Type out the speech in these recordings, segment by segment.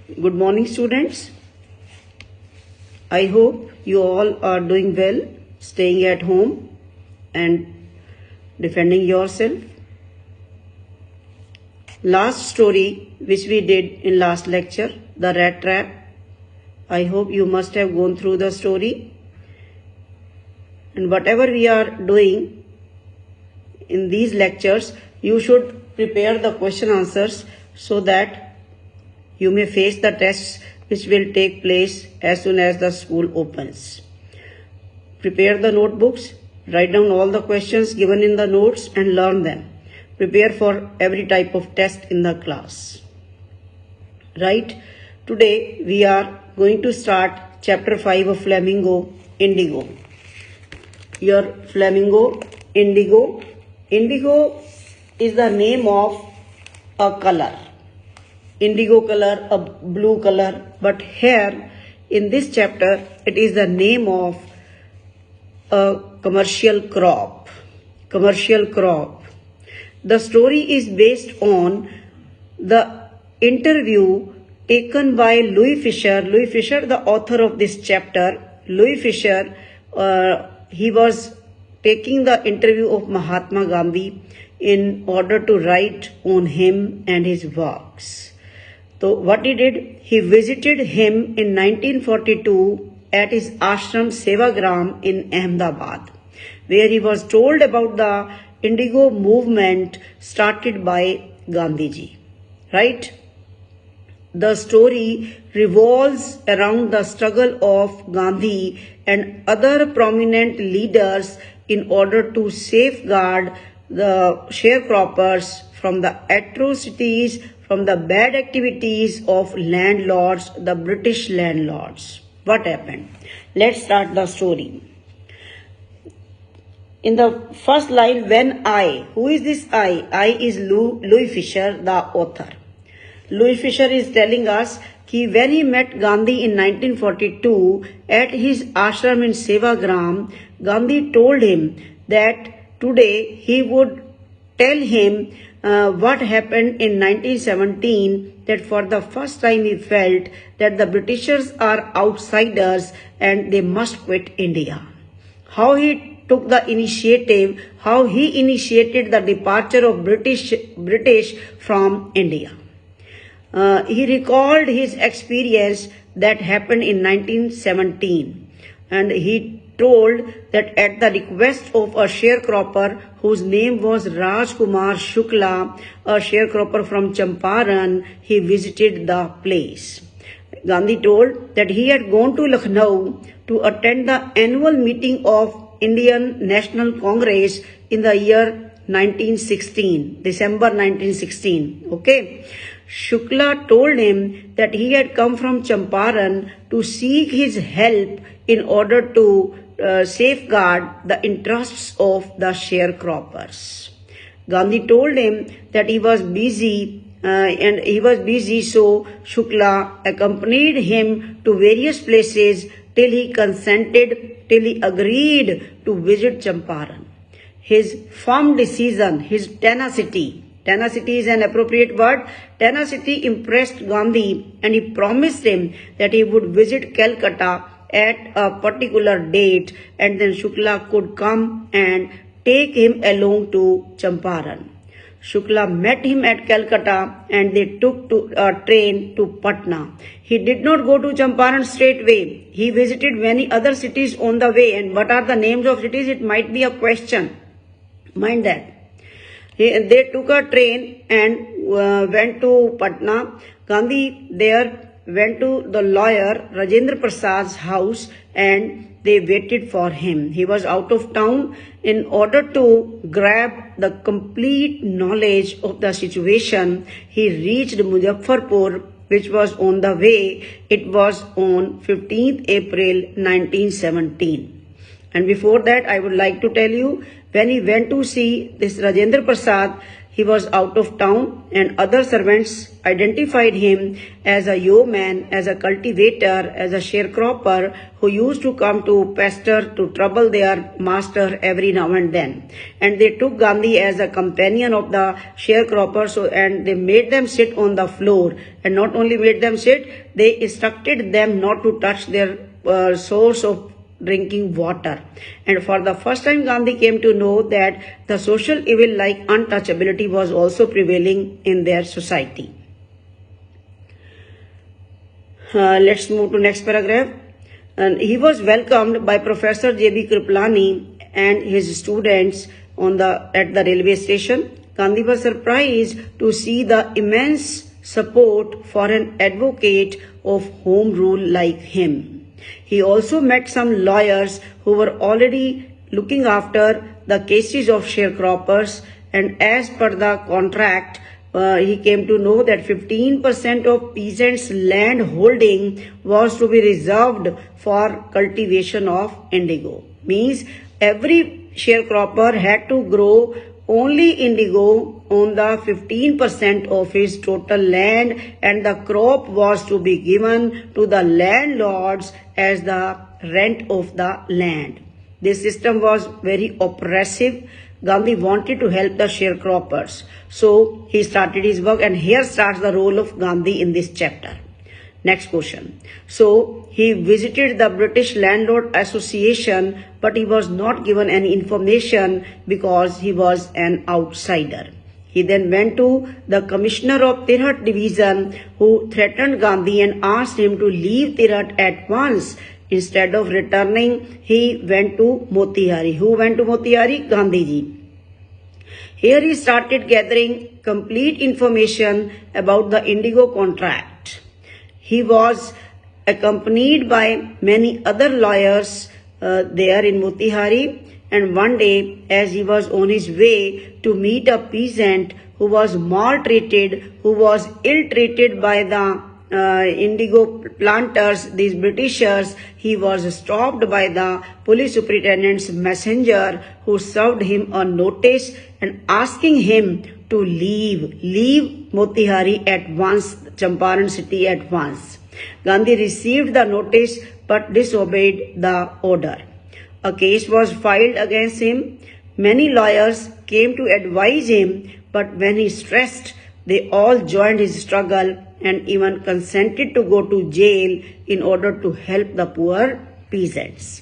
Good morning, students. I hope you all are doing well, staying at home and defending yourself. Last story which we did in last lecture, the rat trap. I hope you must have gone through the story. And whatever we are doing in these lectures, you should prepare the question answers so that you may face the tests which will take place as soon as the school opens. Prepare the notebooks, write down all the questions given in the notes and learn them. Prepare for every type of test in the class. Right? Today we are going to start chapter 5 of Flamingo, Indigo. Your Flamingo, Indigo. Indigo is the name of a color. Indigo color, a blue color, but here in this chapter it is the name of a commercial crop. Commercial crop. The story is based on the interview taken by Louis Fisher. Louis Fisher, the author of this chapter. Louis Fisher, he was taking the interview of Mahatma Gandhi in order to write on him and his works. So what he did, he visited him in 1942 at his ashram Sevagram in Ahmedabad, where he was told about the Indigo movement started by Gandhiji. Right? The story revolves around the struggle of Gandhi and other prominent leaders in order to safeguard the sharecroppers from the atrocities, from the bad activities of landlords, the British landlords. What happened? Let's start the story. In the first line, when I, who is this I? I is Louis Fisher, the author. Louis Fisher is telling us that when he met Gandhi in 1942 at his ashram in Sevagram, Gandhi told him that today he would tell him what happened in 1917, that for the first time he felt that the Britishers are outsiders and they must quit India. How he took the initiative, how he initiated the departure of British from India. He recalled his experience that happened in 1917, and he told that at the request of a sharecropper whose name was Rajkumar Shukla, a sharecropper from Champaran, he visited the place. Gandhi told that he had gone to Lucknow to attend the annual meeting of Indian National Congress in the year 1916, December 1916. Okay. Shukla told him that he had come from Champaran to seek his help in order to safeguard the interests of the sharecroppers. Gandhi told him that he was busy so Shukla accompanied him to various places till he agreed to visit Champaran. His firm decision, his tenacity is an appropriate word. Tenacity impressed Gandhi and he promised him that he would visit Calcutta at a particular date and then Shukla could come and take him along to Champaran. Shukla met him at Calcutta and they took a train to Patna. He did not go to Champaran straightway. He visited many other cities on the way. And what are the names of cities? It might be a question. Mind that. They took a train and went to Patna. Gandhi there went to the lawyer Rajendra Prasad's house and they waited for him. He was out of town. In order to grab the complete knowledge of the situation, he reached Muzaffarpur, which was on the way. It was on 15th April 1917. And before that, I would like to tell you, when he went to see this Rajendra Prasad, he was out of town, and other servants identified him as a yeoman, as a cultivator, as a sharecropper who used to come to pester, to trouble their master every now and then. And they took Gandhi as a companion of the sharecroppers, and they made them sit on the floor. And not only made them sit, they instructed them not to touch their source of drinking water. And for the first time, Gandhi came to know that the social evil like untouchability was also prevailing in their society. Let's move to next paragraph. And he was welcomed by Professor J.B. Kripalani and his students at the railway station. Gandhi was surprised to see the immense support for an advocate of home rule like him. He also met some lawyers who were already looking after the cases of sharecroppers, and as per the contract, he came to know that 15% of peasants' land holding was to be reserved for cultivation of indigo. Means every sharecropper had to grow only indigo on the 15% of his total land, and the crop was to be given to the landlords as the rent of the land. This system was very oppressive. Gandhi wanted to help the sharecroppers, so he started his work, and here starts the role of Gandhi in this chapter. Next question. So he visited the British Landlord Association, but he was not given any information because he was an outsider. He then went to the Commissioner of Tirhat Division, who threatened Gandhi and asked him to leave Tirhat at once. Instead of returning, he went to Motihari. Who went to Motihari? Gandhiji. Here he started gathering complete information about the indigo contract. He was accompanied by many other lawyers there in Motihari, and one day as he was on his way to meet a peasant who was maltreated, who was ill-treated by the indigo planters, these Britishers, he was stopped by the police superintendent's messenger, who served him a notice and asking him to leave Motihari at once, Champaran city at once. Gandhi received the notice but disobeyed the order. A case was filed against him. Many lawyers came to advise him, but when he stressed, they all joined his struggle and even consented to go to jail in order to help the poor peasants.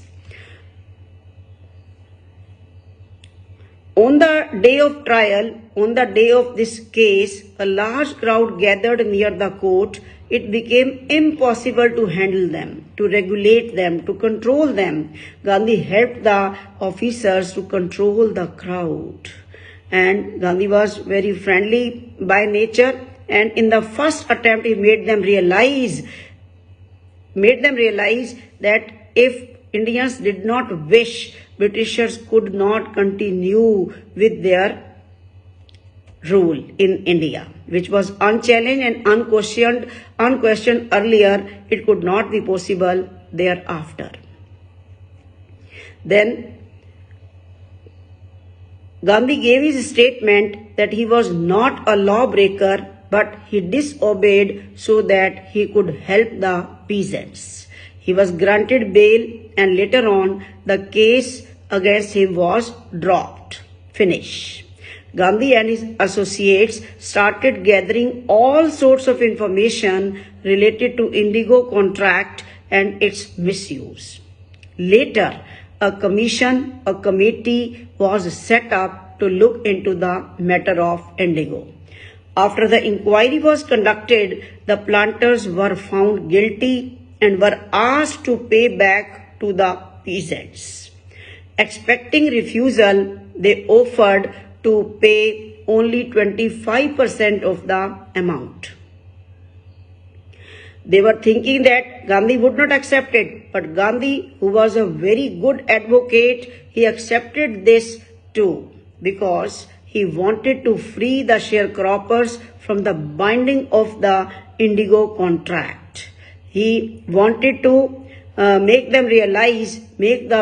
On the day of trial, on the day of this case, a large crowd gathered near the court. It became impossible to handle them, to regulate them, to control them. Gandhi helped the officers to control the crowd. And Gandhi was very friendly by nature, and in the first attempt he made them realize that if Indians did not wish, Britishers could not continue with their rule in India, which was unchallenged and unquestioned earlier. It could not be possible thereafter. Then Gandhi gave his statement that he was not a lawbreaker, but he disobeyed so that he could help the peasants. He was granted bail, and later on the case against him was dropped. Finish. Gandhi and his associates started gathering all sorts of information related to indigo contract and its misuse. Later, a committee was set up to look into the matter of indigo. After the inquiry was conducted, the planters were found guilty and were asked to pay back to the peasants. Expecting refusal, they offered to pay only 25% of the amount. They were thinking that Gandhi would not accept it, but Gandhi, who was a very good advocate, he accepted this too, because he wanted to free the sharecroppers from the binding of the indigo contract. He wanted to make the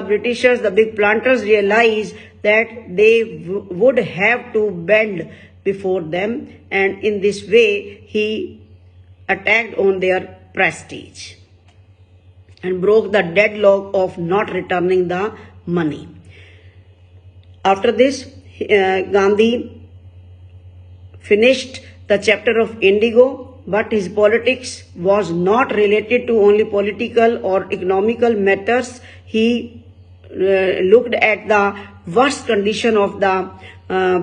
Britishers, the big planters realize that they would have to bend before them, and in this way he attacked on their prestige and broke the deadlock of not returning the money. After this, Gandhi finished the chapter of Indigo, but his politics was not related to only political or economical matters. He looked at the worst condition of the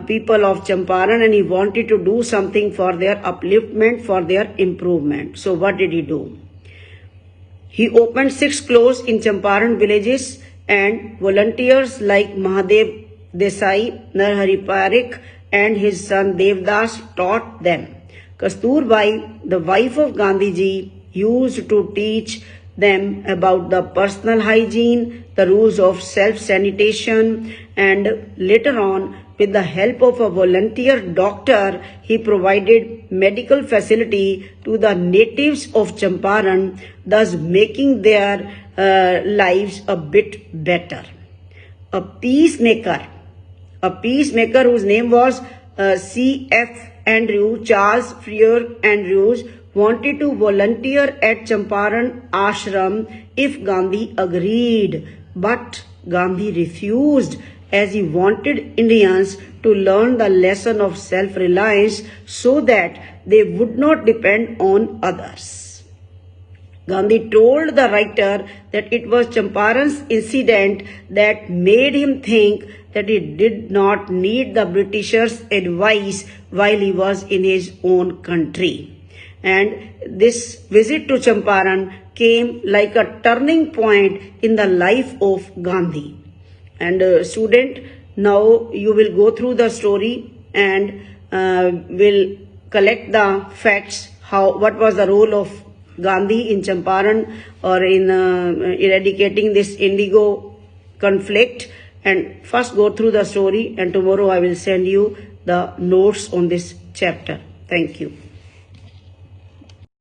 people of Champaran, and he wanted to do something for their upliftment, for their improvement. So what did he do? He opened 6 clothes in Champaran villages, and volunteers like Mahadev Desai, Narhari Parekh and his son Devdas taught them. Kasturbai, the wife of Gandhiji, used to teach them about the personal hygiene, the rules of self-sanitation, and later on, with the help of a volunteer doctor, he provided medical facility to the natives of Champaran, thus making their lives a bit better. A peacemaker whose name was C.F. Charles Freer Andrews, wanted to volunteer at Champaran ashram if Gandhi agreed, but Gandhi refused, as he wanted Indians to learn the lesson of self-reliance so that they would not depend on others. Gandhi told the writer that it was Champaran's incident that made him think that he did not need the Britishers' advice while he was in his own country. And this visit to Champaran came like a turning point in the life of Gandhi. And student, now you will go through the story and will collect the facts, what was the role of Gandhi in Champaran or in eradicating this Indigo conflict. And first go through the story, and tomorrow I will send you the notes on this chapter. Thank you.